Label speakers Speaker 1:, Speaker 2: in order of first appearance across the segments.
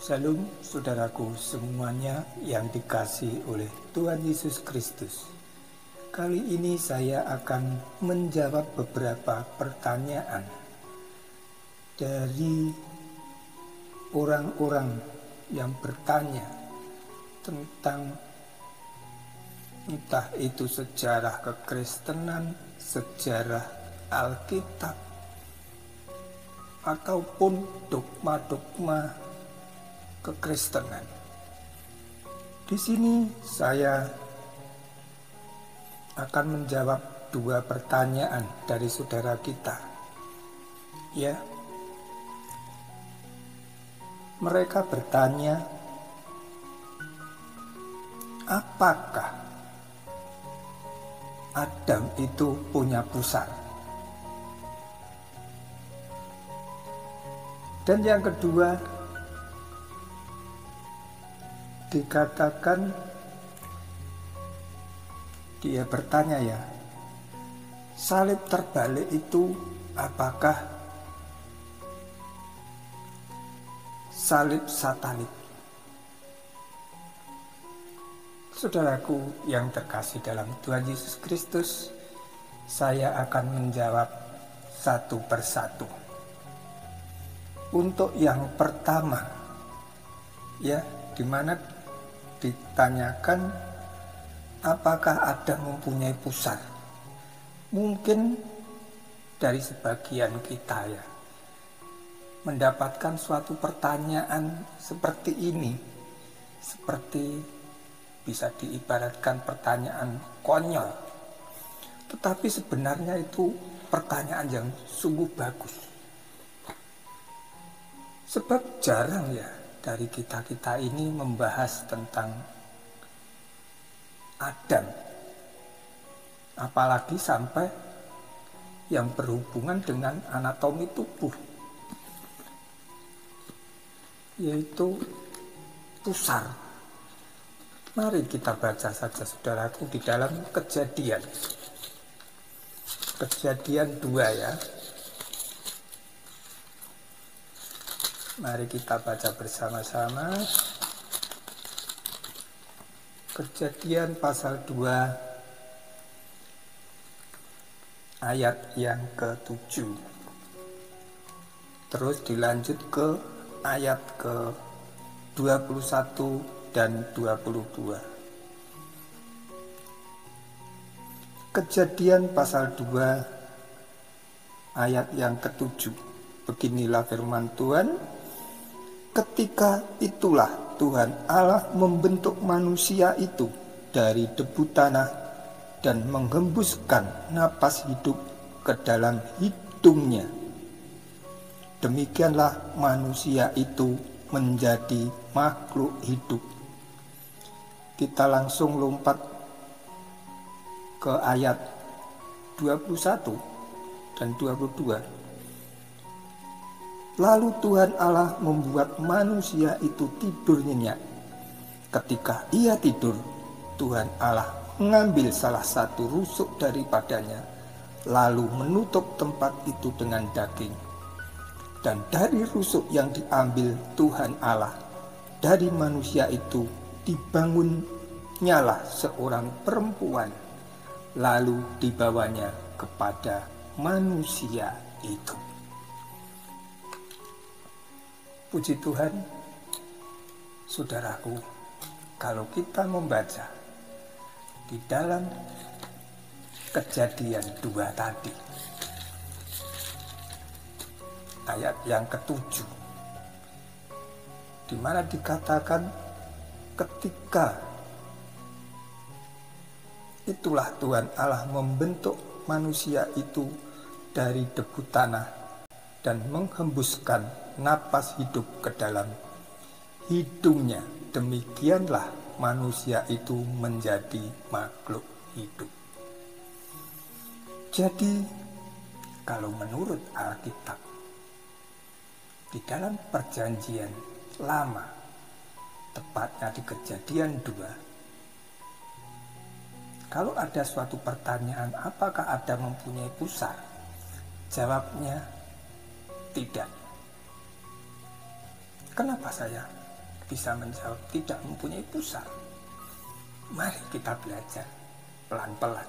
Speaker 1: Shalom saudaraku semuanya yang dikasihi oleh Tuhan Yesus Kristus. Kali ini saya akan menjawab beberapa pertanyaan dari orang-orang yang bertanya tentang entah itu sejarah kekristenan, sejarah Alkitab, ataupun dogma-dogma kekristenan. Di sini saya akan menjawab dua pertanyaan dari saudara kita. Ya. Mereka bertanya, apakah Adam itu punya pusar? Dan yang kedua, dikatakan dia bertanya ya, salib terbalik itu apakah salib satanik? Saudaraku yang terkasih dalam Tuhan Yesus Kristus, saya akan menjawab satu persatu. Untuk yang pertama, ya, di mana ditanyakan apakah Adam mempunyai pusar. Mungkin dari sebagian kita ya mendapatkan suatu pertanyaan seperti ini, seperti bisa diibaratkan pertanyaan konyol, tetapi sebenarnya itu pertanyaan yang sungguh bagus. Sebab jarang ya dari kita-kita ini membahas tentang Adam, apalagi sampai yang berhubungan dengan anatomi tubuh, yaitu pusar. Mari kita baca saja saudaraku di dalam Kejadian 2 ya. Mari kita baca bersama-sama. Kejadian pasal 2 ayat yang ke-7. Terus dilanjut ke ayat ke-21 dan 22. Kejadian pasal 2 ayat yang ke-7. Beginilah firman Tuhan. Ketika itulah Tuhan Allah membentuk manusia itu dari debu tanah dan menghembuskan napas hidup ke dalam hidungnya. Demikianlah manusia itu menjadi makhluk hidup. Kita langsung lompat ke ayat 21 dan 22. Lalu Tuhan Allah membuat manusia itu tidur nyenyak. Ketika ia tidur, Tuhan Allah mengambil salah satu rusuk daripadanya, lalu menutup tempat itu dengan daging. Dan dari rusuk yang diambil Tuhan Allah dari manusia itu dibangunnyalah seorang perempuan, lalu dibawanya kepada manusia itu. Puji Tuhan, saudaraku, kalau kita membaca di dalam Kejadian 2 tadi, ayat yang ke-7, di mana dikatakan ketika itulah Tuhan Allah membentuk manusia itu dari debu tanah dan menghembuskan napas hidup ke dalam hidungnya. Demikianlah manusia itu menjadi makhluk hidup. Jadi kalau menurut Alkitab, di dalam perjanjian lama, tepatnya di Kejadian 2, kalau ada suatu pertanyaan apakah Adam mempunyai pusar, jawabnya tidak. Kenapa saya bisa menjawab tidak mempunyai pusar. Mari kita belajar pelan-pelan.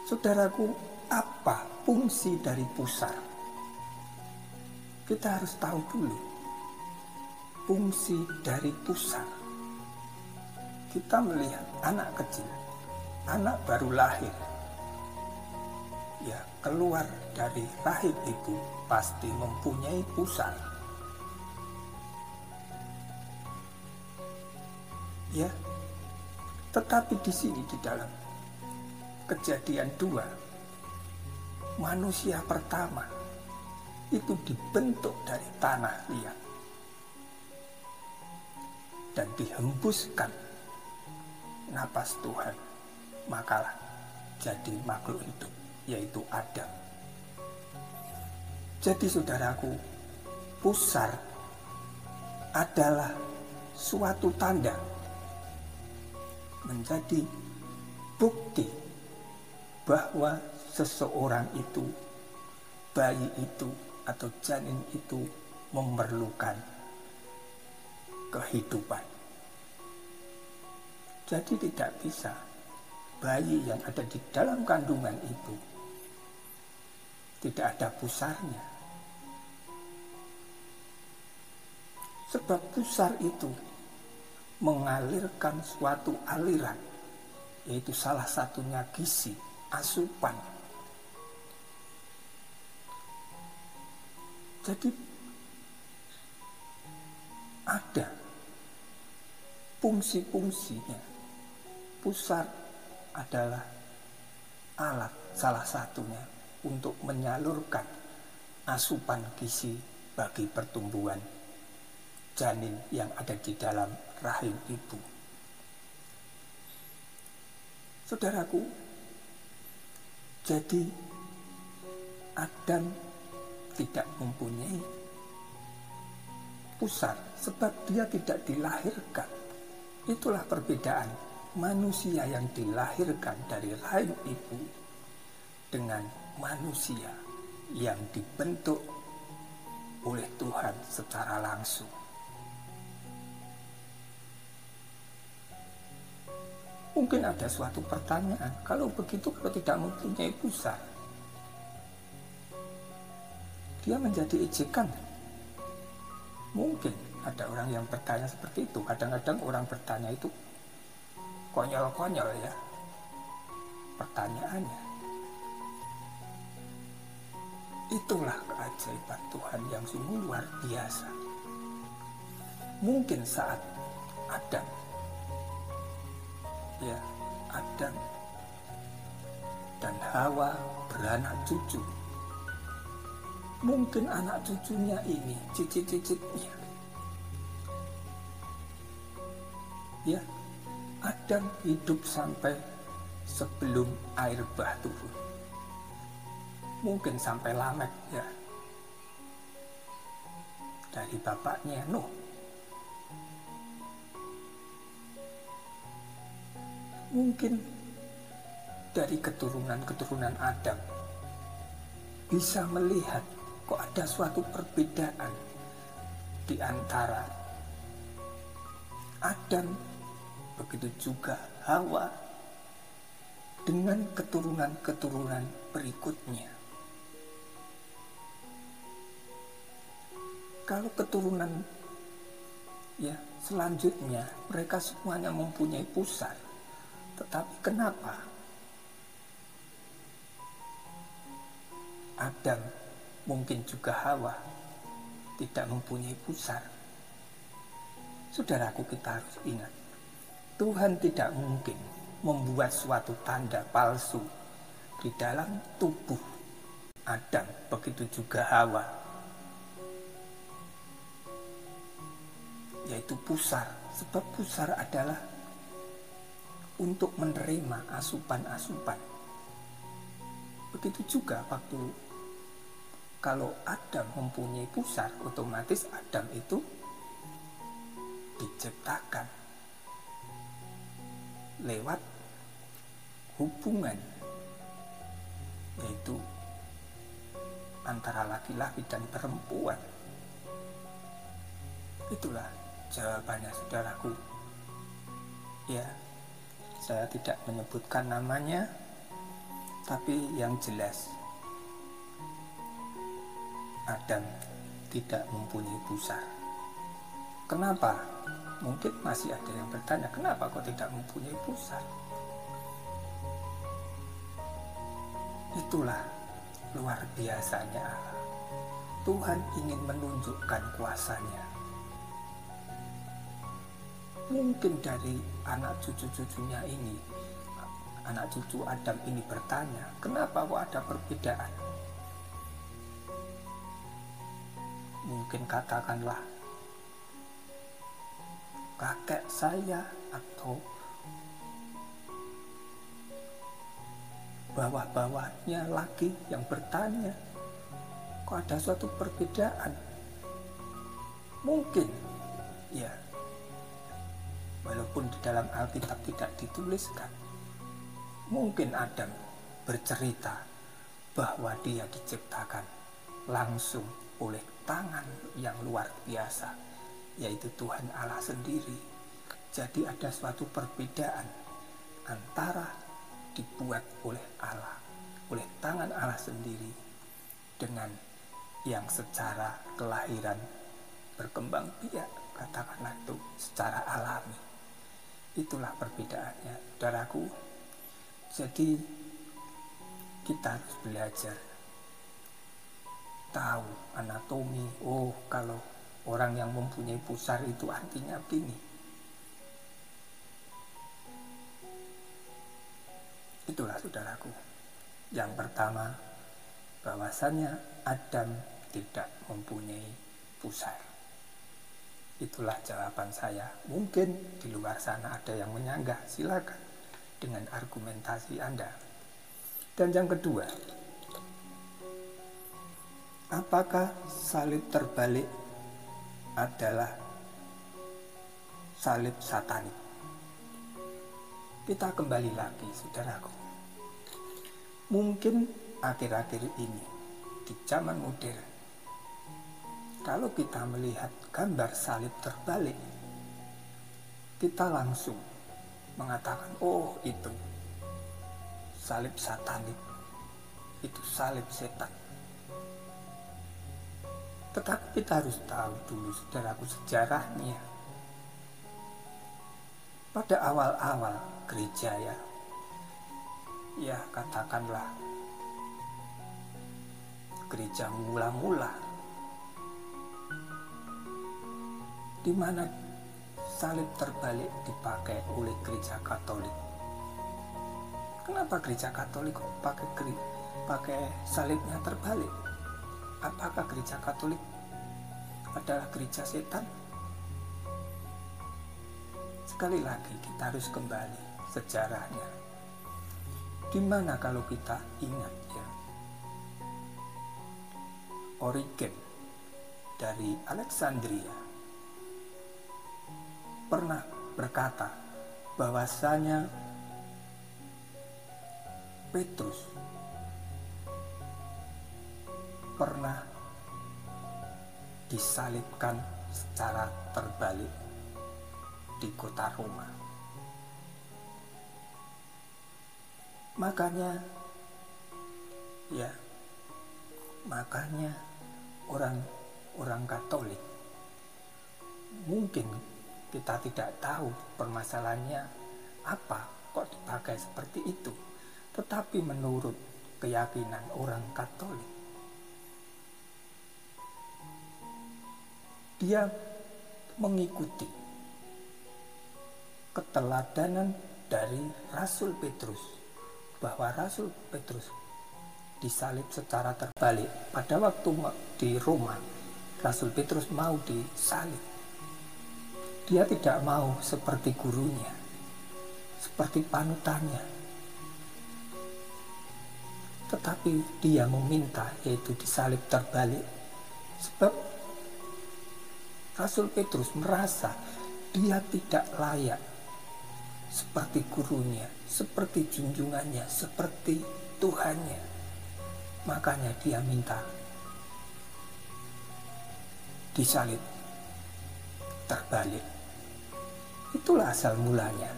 Speaker 1: Saudaraku, apa fungsi dari pusar? Kita harus tahu dulu fungsi dari pusar. Kita melihat anak kecil, anak baru lahir, ya keluar dari rahim ibu pasti mempunyai pusar. Ya, tetapi di sini di dalam Kejadian 2, manusia pertama itu dibentuk dari tanah liat dan dihembuskan napas Tuhan, makalah jadi makhluk hidup, yaitu Adam. Jadi saudaraku, pusar adalah suatu tanda, menjadi bukti bahwa seseorang itu, bayi itu atau janin itu memerlukan kehidupan. Jadi tidak bisa bayi yang ada di dalam kandungan ibu tidak ada pusarnya. Sebab pusar itu mengalirkan suatu aliran, yaitu salah satunya gizi, asupan. Jadi ada fungsi-fungsinya. Pusar adalah alat salah satunya untuk menyalurkan asupan gizi bagi pertumbuhan janin yang ada di dalam rahim ibu. Saudaraku, jadi Adam tidak mempunyai pusar sebab dia tidak dilahirkan. Itulah perbedaan manusia yang dilahirkan dari rahim ibu dengan manusia yang dibentuk oleh Tuhan secara langsung. Mungkin ada suatu pertanyaan, kalau begitu kalau tidak mempunyai pusar, dia menjadi ejekan. Mungkin ada orang yang bertanya seperti itu. Kadang-kadang orang bertanya itu konyol-konyol ya pertanyaannya. Itulah keajaiban Tuhan yang sungguh luar biasa. Mungkin saat Adam dan Hawa beranak cucu, mungkin anak cucunya ini, cicit-cicitnya, ya, Adam hidup sampai sebelum air bah turun. Mungkin sampai Lamek ya, dari bapaknya Nuh. Mungkin dari keturunan-keturunan Adam bisa melihat kok ada suatu perbedaan di antara Adam, begitu juga Hawa dengan keturunan-keturunan berikutnya. Kalau keturunan ya selanjutnya mereka semuanya mempunyai pusar, tetapi kenapa Adam, mungkin juga Hawa tidak mempunyai pusar? Saudaraku, kita harus ingat, Tuhan tidak mungkin membuat suatu tanda palsu di dalam tubuh Adam, begitu juga Hawa, yaitu pusar. Sebab pusar adalah untuk menerima asupan-asupan. Begitu juga waktu kalau Adam mempunyai pusar, otomatis Adam itu diciptakan lewat hubungan, yaitu antara laki-laki dan perempuan. Itulah jawabannya, saudaraku. Ya, saya tidak menyebutkan namanya, tapi yang jelas Adam tidak mempunyai pusar. Kenapa? Mungkin masih ada yang bertanya, kenapa kok tidak mempunyai pusar? Itulah luar biasanya Allah. Tuhan ingin menunjukkan kuasanya. Mungkin dari anak cucu-cucunya ini, anak cucu Adam ini bertanya, kenapa kok ada perbedaan? Mungkin katakanlah kakek saya atau bawah-bawahnya lagi yang bertanya, kok ada suatu perbedaan? Mungkin, ya, walaupun di dalam Alkitab tidak dituliskan, mungkin Adam bercerita bahwa dia diciptakan langsung oleh tangan yang luar biasa, yaitu Tuhan Allah sendiri. Jadi ada suatu perbedaan antara dibuat oleh Allah, oleh tangan Allah sendiri, dengan yang secara kelahiran berkembang biak, katakanlah itu secara alami. Itulah perbedaannya, saudaraku. Jadi kita harus belajar tahu anatomi. Oh, kalau orang yang mempunyai pusar itu artinya begini. Itulah, saudaraku. Yang pertama, bahwasanya Adam tidak mempunyai pusar. Itulah jawaban saya. Mungkin di luar sana ada yang menyanggah, silakan dengan argumentasi Anda. Dan yang kedua, apakah salib terbalik adalah salib satanik? Kita kembali lagi, saudaraku. Mungkin akhir-akhir ini di zaman modern, kalau kita melihat gambar salib terbalik, kita langsung mengatakan, oh itu salib satanik, itu salib setan. Tetapi kita harus tahu dulu, saudaraku, sejarahnya. Pada awal-awal gereja, ya katakanlah gereja mula-mula, di mana salib terbalik dipakai oleh gereja Katolik. Kenapa gereja Katolik kok pakai salibnya terbalik? Apakah gereja Katolik adalah gereja setan? Sekali lagi kita harus kembali sejarahnya. Dimana kalau kita ingat, ya, Origen dari Alexandria pernah berkata bahwasanya Petrus pernah disalibkan secara terbalik di kota Roma. Makanya orang Katolik, mungkin kita tidak tahu permasalahannya apa kok dipakai seperti itu, tetapi menurut keyakinan orang Katolik, dia mengikuti keteladanan dari Rasul Petrus, bahwa Rasul Petrus disalib secara terbalik. Pada waktu di Roma, Rasul Petrus mau disalib. Dia tidak mau seperti gurunya, seperti panutannya, tetapi dia meminta yaitu disalib terbalik. Sebab Rasul Petrus merasa dia tidak layak seperti gurunya, seperti junjungannya, seperti Tuhannya. Makanya dia minta disalib. terbalik. Itulah asal mulanya.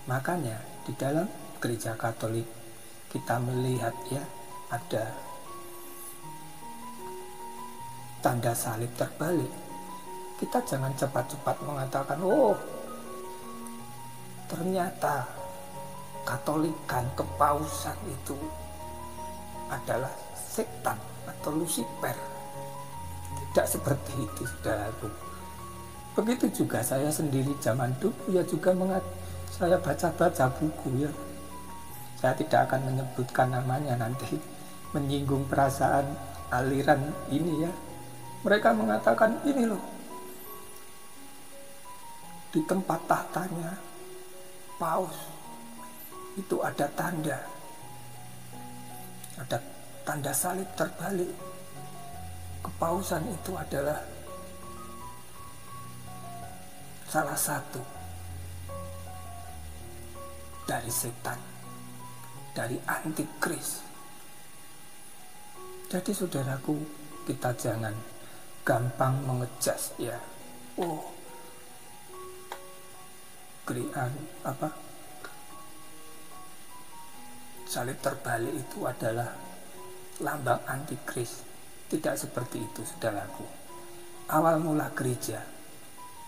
Speaker 1: Makanya di dalam gereja Katolik kita melihat ya ada tanda salib terbalik. Kita jangan cepat-cepat mengatakan, oh ternyata Katolikan, kepausan itu adalah setan atau Lucifer. Tidak seperti itu, saudaraku. Begitu juga saya sendiri zaman dulu ya juga saya baca-baca buku ya. Saya tidak akan menyebutkan namanya, nanti menyinggung perasaan aliran ini ya. Mereka mengatakan ini loh, di tempat tahtanya paus itu ada tanda salib terbalik. Kepausan itu adalah salah satu dari setan, dari antikris. Jadi saudaraku, kita jangan gampang mengejas ya. Oh, salib terbalik itu adalah lambang antikris. Tidak seperti itu, saudaraku. Awal mula gereja,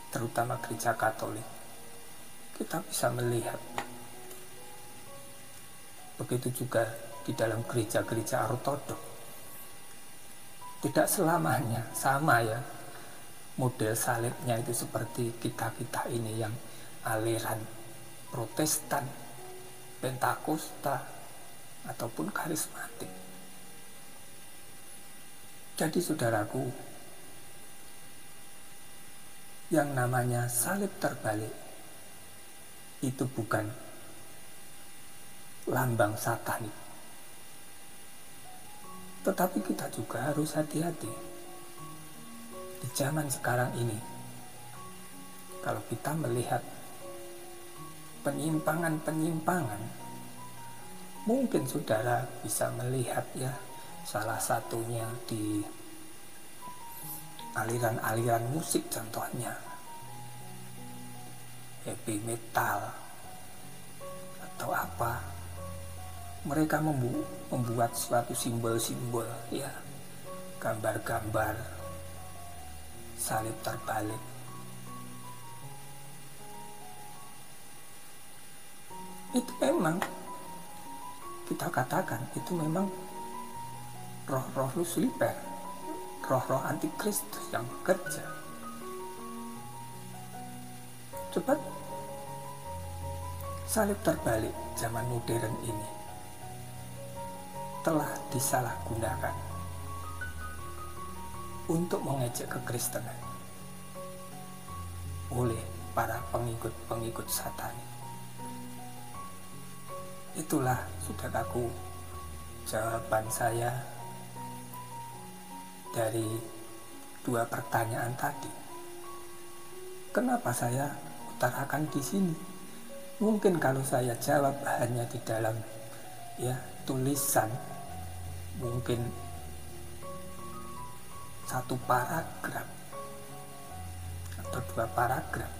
Speaker 1: terutama gereja Katolik, kita bisa melihat. Begitu juga di dalam gereja-gereja ortodok. Tidak selamanya sama ya, model salibnya itu seperti kita ini yang aliran Protestan, Pentakosta, ataupun karismatik. Jadi saudaraku, yang namanya salib terbalik itu bukan lambang satanik. Tetapi kita juga harus hati-hati. Di zaman sekarang ini, kalau kita melihat penyimpangan-penyimpangan, mungkin saudara bisa melihat ya, salah satunya di aliran-aliran musik, contohnya heavy metal atau apa. Mereka membuat suatu simbol-simbol ya, gambar-gambar salib terbalik. Itu memang kita katakan itu memang roh-roh Lucifer, roh-roh antikristus yang bekerja. Coba salib terbalik zaman modern ini telah disalahgunakan untuk mengejek kekristenan oleh para pengikut Satanik. Itulah saudaraku jawaban saya dari dua pertanyaan tadi. Kenapa saya utarakan di sini? Mungkin kalau saya jawab hanya di dalam ya tulisan, mungkin satu paragraf atau dua paragraf,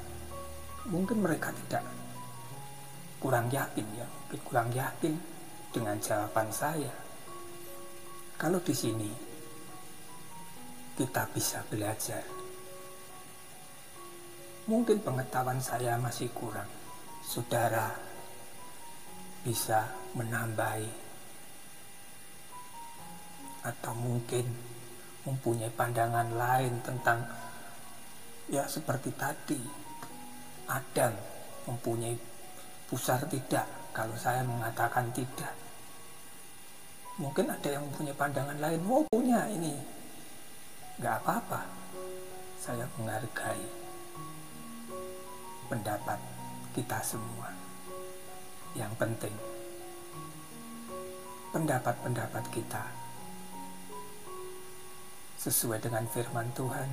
Speaker 1: mungkin mereka kurang yakin dengan jawaban saya. Kalau di sini kita bisa belajar. Mungkin pengetahuan saya masih kurang, saudara bisa menambahi, atau mungkin mempunyai pandangan lain tentang ya seperti tadi Adam mempunyai pusar tidak, kalau saya mengatakan tidak. Mungkin ada yang mempunyai pandangan lain, oh punya ini, gak apa-apa, saya menghargai pendapat kita semua. Yang penting pendapat-pendapat kita sesuai dengan firman Tuhan,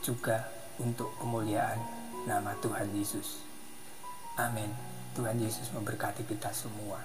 Speaker 1: juga untuk kemuliaan nama Tuhan Yesus. Amin. Tuhan Yesus memberkati kita semua.